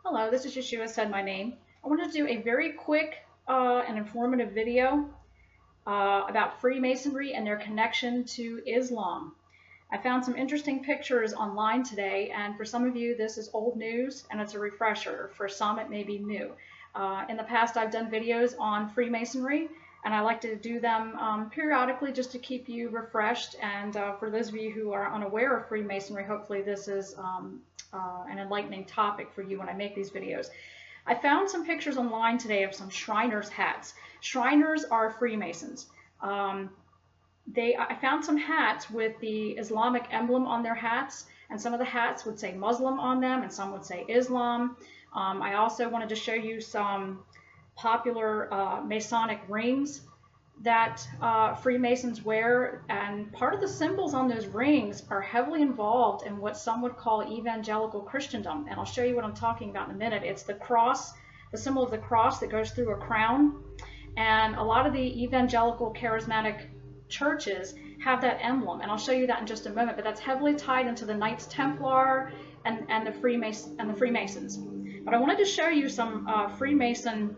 Hello, this is Yeshua said my name. I wanted to do a very quick and informative video about Freemasonry and their connection to Islam. I found some interesting pictures online today, and for some of you this is old news and it's a refresher. For some it may be new. In the past I've done videos on Freemasonry, and I like to do them periodically just to keep you refreshed, and for those of you who are unaware of Freemasonry, hopefully this is an enlightening topic for you when I make these videos. I found some pictures online today of some Shriners hats. Shriners are Freemasons. I found some hats with the Islamic emblem on their hats, and some of the hats would say Muslim on them and some would say Islam. I also wanted to show you some popular Masonic rings that Freemasons wear, and part of the symbols on those rings are heavily involved in what some would call evangelical Christendom, and I'll show you what I'm talking about in a minute. It's the cross, the symbol of the cross that goes through a crown, and a lot of the evangelical charismatic churches have that emblem, and I'll show you that in just a moment, but that's heavily tied into the Knights Templar and the Freemasons. But I wanted to show you some Freemason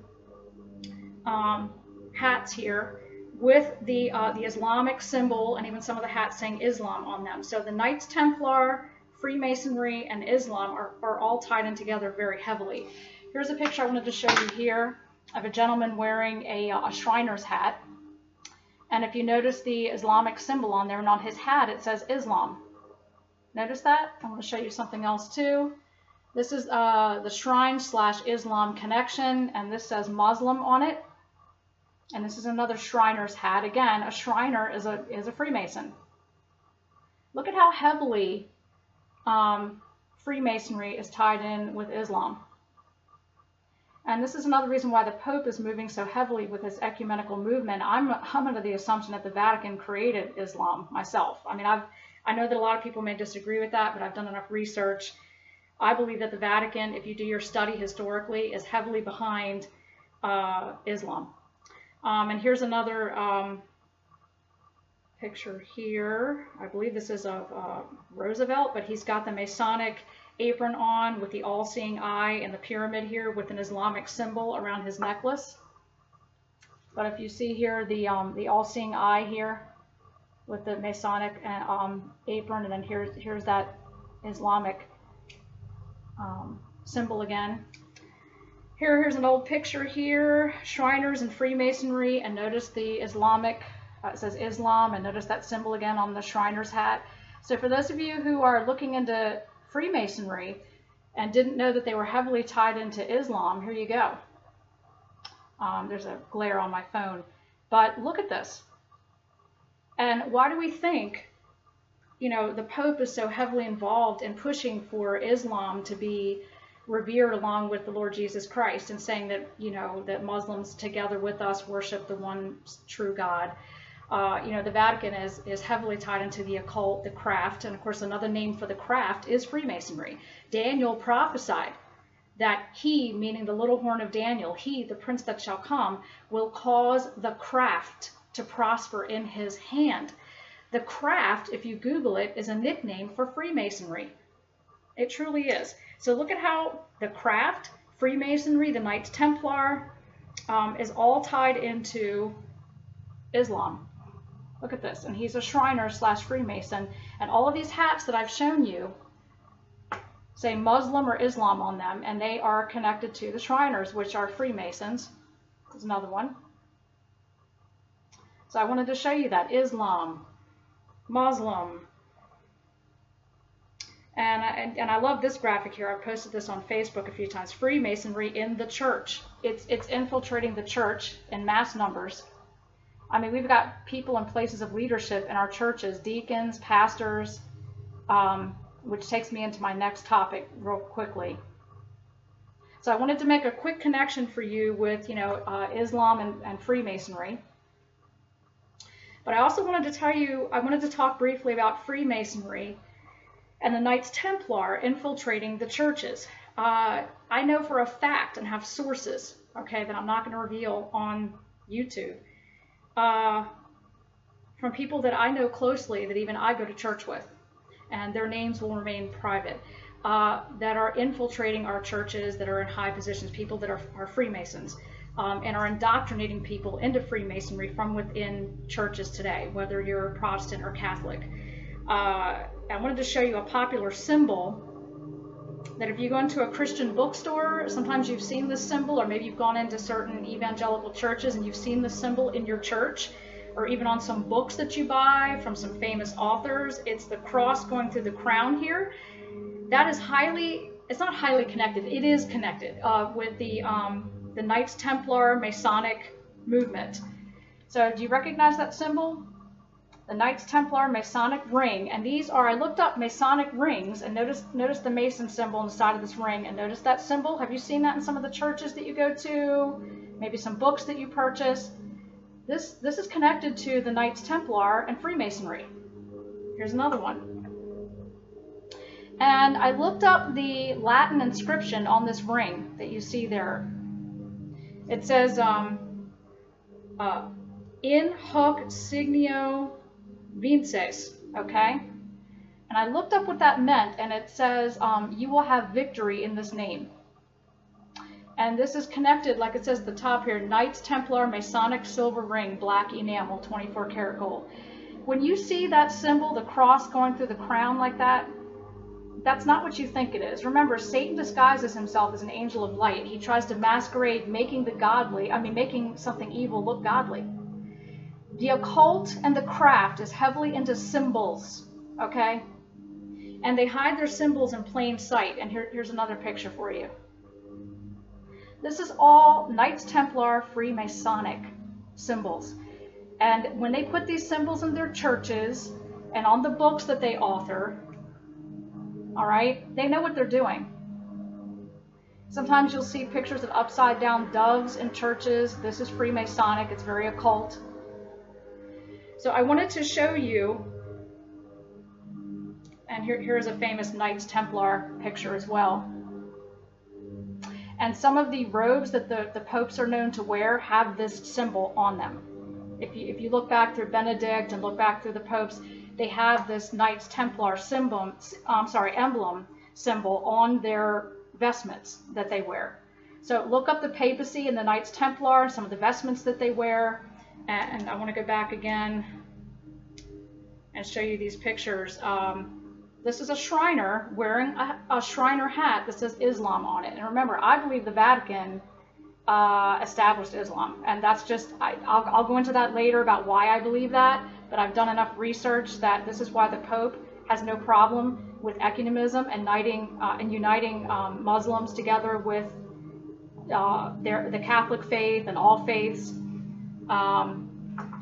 hats here with the Islamic symbol, and even some of the hats saying Islam on them. So the Knights Templar, Freemasonry, and Islam are all tied in together very heavily. Here's a picture I wanted to show you here of a gentleman wearing a Shriner's hat. And if you notice the Islamic symbol on there, and on his hat it says Islam. Notice that? I want to show you something else too. This is the Shrine/Islam connection, and this says Muslim on it. And this is another Shriner's hat. Again, a Shriner is a Freemason. Look at how heavily Freemasonry is tied in with Islam. And this is another reason why the Pope is moving so heavily with his ecumenical movement. I'm under the assumption that the Vatican created Islam myself. I mean, I know that a lot of people may disagree with that, but I've done enough research. I believe that the Vatican, if you do your study historically, is heavily behind Islam. And here's another picture here. I believe this is of Roosevelt, but he's got the Masonic apron on with the all-seeing eye and the pyramid here with an Islamic symbol around his necklace. But if you see here the all-seeing eye here with the Masonic apron, and then here's that Islamic symbol again. Here's an old picture here, Shriners and Freemasonry, and notice the Islamic, it says Islam, and notice that symbol again on the Shriner's hat. So for those of you who are looking into Freemasonry and didn't know that they were heavily tied into Islam, here you go. There's a glare on my phone, but look at this. And why do we think, you know, the Pope is so heavily involved in pushing for Islam to be revered along with the Lord Jesus Christ, and saying that, you know, that Muslims together with us worship the one true God? You know, the Vatican is heavily tied into the occult, the craft, and of course another name for the craft is Freemasonry. Daniel prophesied that he, meaning the little horn of Daniel, he, the prince that shall come, will cause the craft to prosper in his hand. The craft, if you Google it, is a nickname for Freemasonry. It truly is. So look at how the craft, Freemasonry, the Knights Templar, is all tied into Islam. Look at this. And he's a Shriner/Freemason. And all of these hats that I've shown you say Muslim or Islam on them, and they are connected to the Shriners, which are Freemasons. There's another one. So I wanted to show you that. Islam, Muslim. And I love this graphic here. I've posted this on Facebook a few times. Freemasonry in the church. It's infiltrating the church in mass numbers. I mean, we've got people in places of leadership in our churches, deacons, pastors, which takes me into my next topic real quickly. So I wanted to make a quick connection for you with, you know, Islam and Freemasonry. But I also wanted to tell you, I wanted to talk briefly about Freemasonry and the Knights Templar infiltrating the churches. I know for a fact, and have sources, okay, that I'm not going to reveal on YouTube, from people that I know closely, that even I go to church with, and their names will remain private. that are infiltrating our churches, that are in high positions, people that are Freemasons, and are indoctrinating people into Freemasonry from within churches today, whether you're Protestant or Catholic. I wanted to show you a popular symbol that if you go into a Christian bookstore, sometimes you've seen this symbol, or maybe you've gone into certain evangelical churches and you've seen this symbol in your church, or even on some books that you buy from some famous authors. It's the cross going through the crown here. That is it's not highly connected, it is connected with the Knights Templar Masonic movement. So do you recognize that symbol? The Knights Templar Masonic ring, and these are, I looked up Masonic rings, and notice the Mason symbol on the side of this ring, and notice that symbol. Have you seen that in some of the churches that you go to? Maybe some books that you purchase? This is connected to the Knights Templar and Freemasonry. Here's another one. And I looked up the Latin inscription on this ring that you see there. It says, in hoc signio vinces, okay? And I looked up what that meant, and it says, you will have victory in this name. And this is connected, like it says at the top here, Knights Templar Masonic silver ring, black enamel, 24 karat gold. When you see that symbol, the cross going through the crown like that, that's not what you think it is. Remember, Satan disguises himself as an angel of light. He tries to masquerade making something evil look godly. The occult and the craft is heavily into symbols, okay? And they hide their symbols in plain sight. And here's another picture for you. This is all Knights Templar Freemasonic symbols. And when they put these symbols in their churches and on the books that they author, all right, they know what they're doing. Sometimes you'll see pictures of upside down doves in churches. This is Freemasonic. It's very occult. So I wanted to show you, and here's a famous Knights Templar picture as well. And some of the robes that the popes are known to wear have this symbol on them. If you look back through Benedict and look back through the popes, they have this Knights Templar emblem symbol on their vestments that they wear. So look up the papacy and the Knights Templar, some of the vestments that they wear. And I want to go back again and show you these pictures. This is a Shriner wearing a Shriner hat that says Islam on it. And remember, I believe the Vatican established Islam. And that's just, I'll go into that later about why I believe that. But I've done enough research that this is why the Pope has no problem with ecumenism and uniting Muslims together with the Catholic faith and all faiths.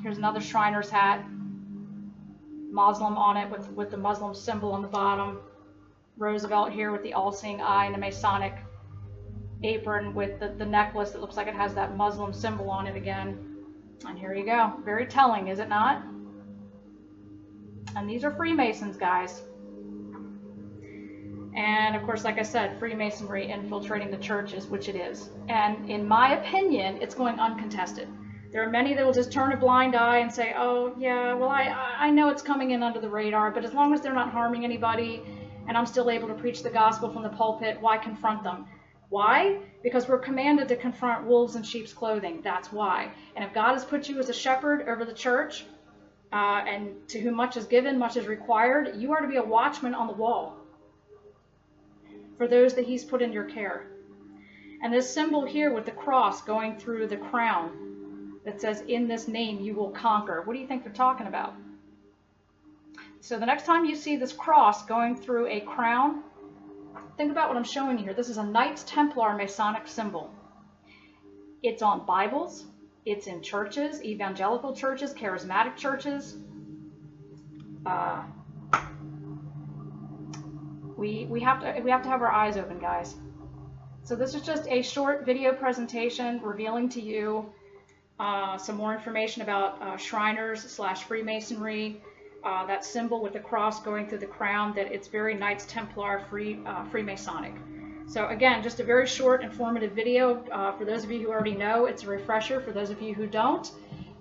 Here's another Shriner's hat, Muslim on it with the Muslim symbol on the bottom. Roosevelt here with the all-seeing eye and the Masonic apron with the necklace that looks like it has that Muslim symbol on it again. And here you go. Very telling, is it not? And these are Freemasons, guys. And of course, like I said, Freemasonry infiltrating the churches, which it is. And in my opinion, it's going uncontested. There are many that will just turn a blind eye and say, oh, yeah, well, I know it's coming in under the radar, but as long as they're not harming anybody and I'm still able to preach the gospel from the pulpit, why confront them? Why? Because we're commanded to confront wolves in sheep's clothing. That's why. And if God has put you as a shepherd over the church, and to whom much is given, much is required, you are to be a watchman on the wall for those that he's put in your care. And this symbol here with the cross going through the crown that says, in this name you will conquer. What do you think they're talking about? So the next time you see this cross going through a crown, think about what I'm showing you here. This is a Knights Templar Masonic symbol. It's on Bibles. It's in churches, evangelical churches, charismatic churches. We have to have our eyes open, guys. So this is just a short video presentation revealing to you some more information about Shriners / Freemasonry. That symbol with the cross going through the crown, that it's very Knights Templar Freemasonic. So again, just a very short, informative video. For those of you who already know, it's a refresher. For those of you who don't,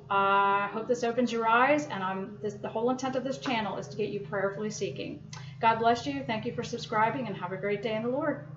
I hope this opens your eyes. And the whole intent of this channel is to get you prayerfully seeking. God bless you. Thank you for subscribing, and have a great day in the Lord.